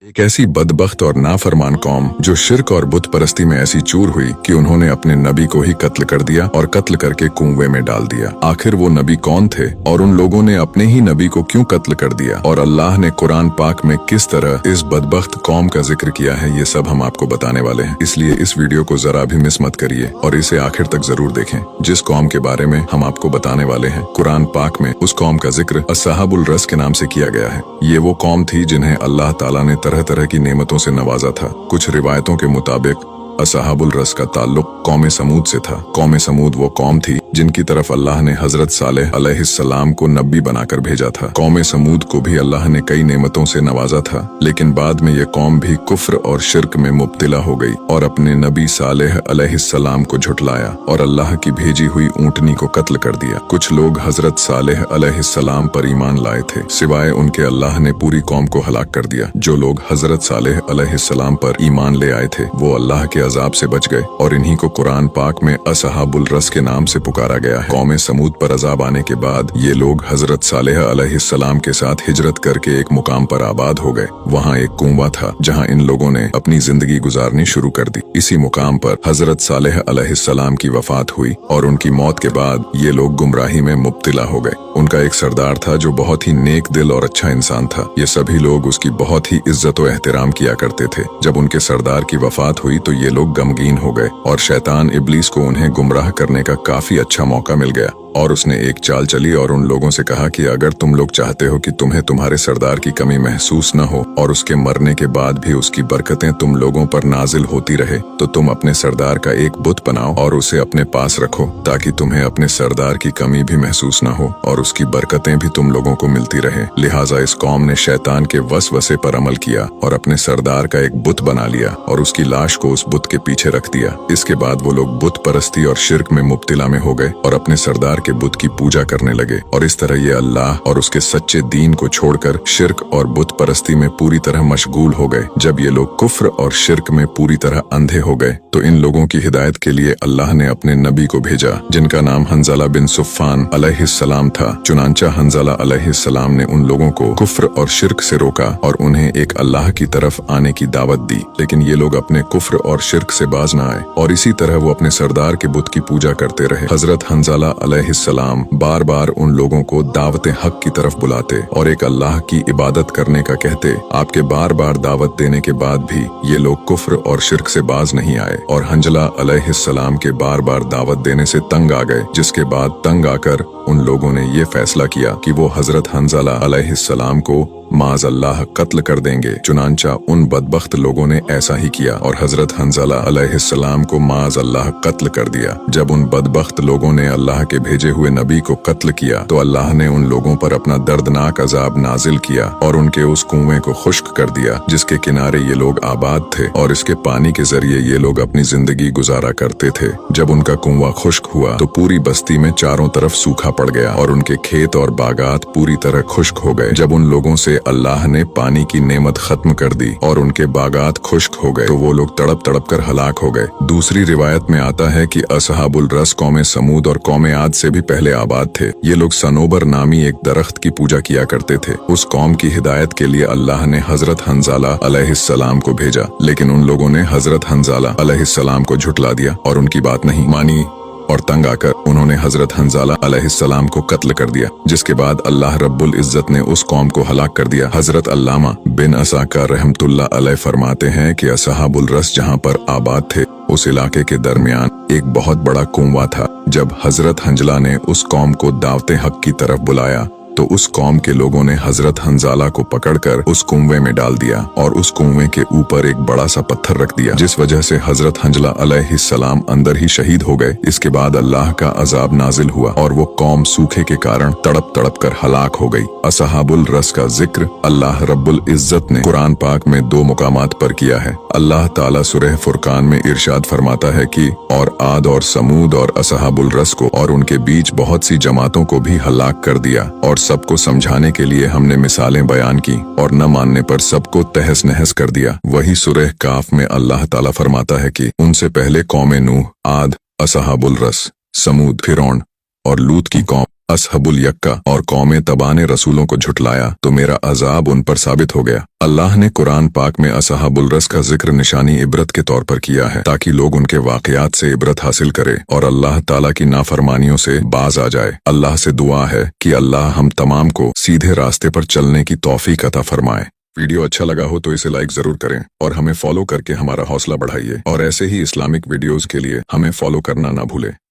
एक ऐसी बदबख्त और नाफरमान कौम जो शिर्क और बुत परस्ती में ऐसी चूर हुई कि उन्होंने अपने नबी को ही कत्ल कर दिया और कत्ल करके कुएं में डाल दिया। आखिर वो नबी कौन थे और उन लोगों ने अपने ही नबी को क्यों कत्ल कर दिया और अल्लाह ने कुरान पाक में किस तरह इस बदबख्त कौम का जिक्र किया है, ये सब हम आपको बताने वाले हैं। इसलिए इस वीडियो को जरा भी मिस मत करिए और इसे आखिर तक जरूर देखें। जिस कौम के बारे में हम आपको बताने वाले हैं, कुरान पाक में उस कौम का जिक्र अस्हाबुल रस के नाम से किया गया है। ये वो कौम थी जिन्हें अल्लाह ताला ने तरह तरह की नेमतों से नवाजा था। कुछ रिवायतों के मुताबिक अस्हाबुल रस का ताल्लुक कौम समूद से था। कौम समूद वो कौम थी जिनकी तरफ अल्लाह ने हजरत सालेह अलैहिस्सलाम को नबी बनाकर भेजा था। कौम समूद को भी अल्लाह ने कई नेमतों से नवाजा था, लेकिन बाद में ये कौम भी कुफ्र और शिर्क में मुब्तिला हो गई और अपने नबी सालेह अलैहिस्सलाम को झुटलाया और अल्लाह की भेजी हुई ऊंटनी को कत्ल कर दिया। कुछ लोग हजरत सालेह अलैहिस्सलाम पर ईमान लाए थे, सिवाय उनके अल्लाह ने पूरी कौम को हलाक कर दिया। जो लोग हजरत सालेह अलैहिस्सलाम पर ईमान ले आए थे वो अल्लाह के अजाब से बच गए और इन्हीं को कुरान पाक में अस्हाबुल रस के नाम से पुकारा गया है। कौम समूद पर अजाब आने के बाद ये लोग हजरत सालेह अलैहिस्सलाम के साथ हिजरत करके एक मुकाम पर आबाद हो गए। वहाँ एक कुआं था जहाँ इन लोगों ने अपनी जिंदगी गुजारनी शुरू कर दी। इसी मुकाम पर हजरत सालेह अलैहिस्सलाम की वफात हुई और उनकी मौत के बाद ये लोग गुमराही में मुब्तिला हो गए। उनका एक सरदार था जो बहुत ही नेक दिल और अच्छा इंसान था। ये सभी लोग उसकी बहुत ही इज्जत और एहतराम किया करते थे। जब उनके सरदार की वफात हुई तो ये लोग गमगीन हो गए और शैतान इब्लीस को उन्हें गुमराह करने का काफी अच्छा मौका मिल गया और उसने एक चाल चली और उन लोगों से कहा कि अगर तुम लोग चाहते हो कि तुम्हें तुम्हारे सरदार की कमी महसूस न हो और उसके मरने के बाद भी उसकी बरकतें तुम लोगों पर नाजिल होती रहे, तो तुम अपने सरदार का एक बुत बनाओ और उसे अपने पास रखो ताकि तुम्हें अपने सरदार की कमी भी महसूस न हो और उसकी बरकतें भी तुम लोगों को मिलती रहे। लिहाजा इस कौम ने शैतान के वसवसे पर अमल किया और अपने सरदार का एक बुत बना लिया और उसकी लाश को उस बुत के पीछे रख दिया। इसके बाद वो लोग बुत परस्ती और शिर्क में मुब्तिला में हो गए और अपने सरदार के बुत की पूजा करने लगे और इस तरह ये अल्लाह और उसके सच्चे दीन को छोड़कर शिर्क और बुत परस्ती में पूरी तरह मशगूल हो गए। जब ये लोग कुफ्र और शिर्क में पूरी तरह अंधे हो गए तो इन लोगों की हिदायत के लिए अल्लाह ने अपने नबी को भेजा जिनका नाम हंजला बिन सुफ़ान अलैहिस्सलाम था। चुनांचा हंजला अलैहिस्सलाम ने उन लोगों को कुफ्र और शिर्क से रोका और उन्हें एक अल्लाह की तरफ आने की दावत दी, लेकिन ये लोग अपने कुफ्र और शिर्क से बाज न आए और इसी तरह वो अपने सरदार के बुत की पूजा करते रहे। हजरत हंजला अलैहिस्सलाम बार बार उन लोगों को दावत हक की तरफ बुलाते और एक अल्लाह की इबादत करने का कहते। आपके बार बार दावत देने के बाद भी ये लोग कुफ्र और शिर्क से बाज नहीं आए और हंजला अलैहिस्सलाम के बार बार दावत देने से तंग आ गए, जिसके बाद तंग आकर उन लोगों ने ये फैसला किया कि वो हजरत हंजला अलैहिस्सलाम को माज अल्लाह कत्ल कर देंगे। चुनांचा उन बदबख्त लोगों ने ऐसा ही किया और हजरत हंजला अलैहिस्सलाम को माज अल्लाह कत्ल कर दिया। जब उन बदबख्त लोगों ने अल्लाह के भेजे हुए नबी को कत्ल किया तो अल्लाह ने उन लोगों पर अपना दर्दनाक अजाब नाजिल किया और उनके उस कुएं को खुश्क कर दिया जिसके किनारे ये लोग आबाद थे और इसके पानी के जरिए ये लोग अपनी जिंदगी गुजारा करते थे। जब उनका कुआं खुश्क हुआ तो पूरी बस्ती में चारों तरफ सूखा पड़ गया और उनके खेत और बागात पूरी तरह खुश्क हो गए। जब उन लोगों से अल्लाह ने पानी की नेमत खत्म कर दी और उनके बागात खुश्क हो गए तो वो लोग तड़प तड़प कर हलाक हो गए। दूसरी रिवायत में आता है कि अस्हाबुल रस कौम समूद और कौम आद से भी पहले आबाद थे। ये लोग सनोबर नामी एक दरख्त की पूजा किया करते थे। उस कौम की हिदायत के लिए अल्लाह ने हजरत हंजाला अलैहिस्सलाम को भेजा, लेकिन उन लोगों ने हजरत हंजाला अलैहिस्सलाम को झुटला दिया और उनकी बात नहीं मानी और तंग आकर उन्होंने हजरत हंजाला अलैहिस्सलाम को कत्ल कर दिया, जिसके बाद अल्लाह रब्बुल इज्जत ने उस कौम को हलाक कर दिया। हजरत अल्लामा बिन असाकर रहमतुल्लाह अलैह फरमाते हैं कि अस्हाबुल रस जहाँ पर आबाद थे उस इलाके के दरमियान एक बहुत बड़ा कुआं था। जब हजरत हंजला ने उस कौम को दावते हक की तरफ बुलाया तो उस कौम के लोगों ने हजरत हंजाला को पकड़कर उस कुएं में डाल दिया और उस कुएं के ऊपर एक बड़ा सा पत्थर रख दिया, जिस वजह से हजरत हंजला अलैहिस्सलाम अंदर ही शहीद हो गए। इसके बाद अल्लाह का अजाब नाजिल हुआ और वो कौम सूखे के कारण तड़प तड़प कर हलाक हो गई। अस्हाबुल रस का जिक्र अल्लाह रब्बुल इज्जत ने कुरान पाक में 2 मुकामात पर किया है। अल्लाह ताला सूरह फुरकान में इरशाद फरमाता है कि और आद और समूद और अस्हाबुल रस को और उनके बीच बहुत सी जमातों को भी हलाक कर दिया और सबको समझाने के लिए हमने मिसालें बयान की और न मानने पर सबको तहस नहस कर दिया। वही सूरह काफ में अल्लाह ताला फरमाता है कि उनसे पहले कौम नूह, आद, अस्हाबुल रस, समूद, फिरौन और लूत की कौम असहबुल यक्का और कौम तबा ने रसूलों को झुटलाया तो मेरा अजाब उन पर साबित हो गया। अल्लाह ने कुरान पाक में असहाबुल रस का जिक्र निशानी इबरत के तौर पर किया है ताकि लोग उनके वाकयात से इबरत हासिल करें और अल्लाह ताला की नाफरमानियों से बाज आ जाए। अल्लाह से दुआ है कि अल्लाह हम तमाम को सीधे रास्ते पर चलने की तौफीक अता फरमाए। वीडियो अच्छा लगा हो तो इसे लाइक जरूर करें और हमें फॉलो करके हमारा हौसला बढ़ाइए और ऐसे ही इस्लामिक वीडियोस के लिए हमें फॉलो करना ना भूलें।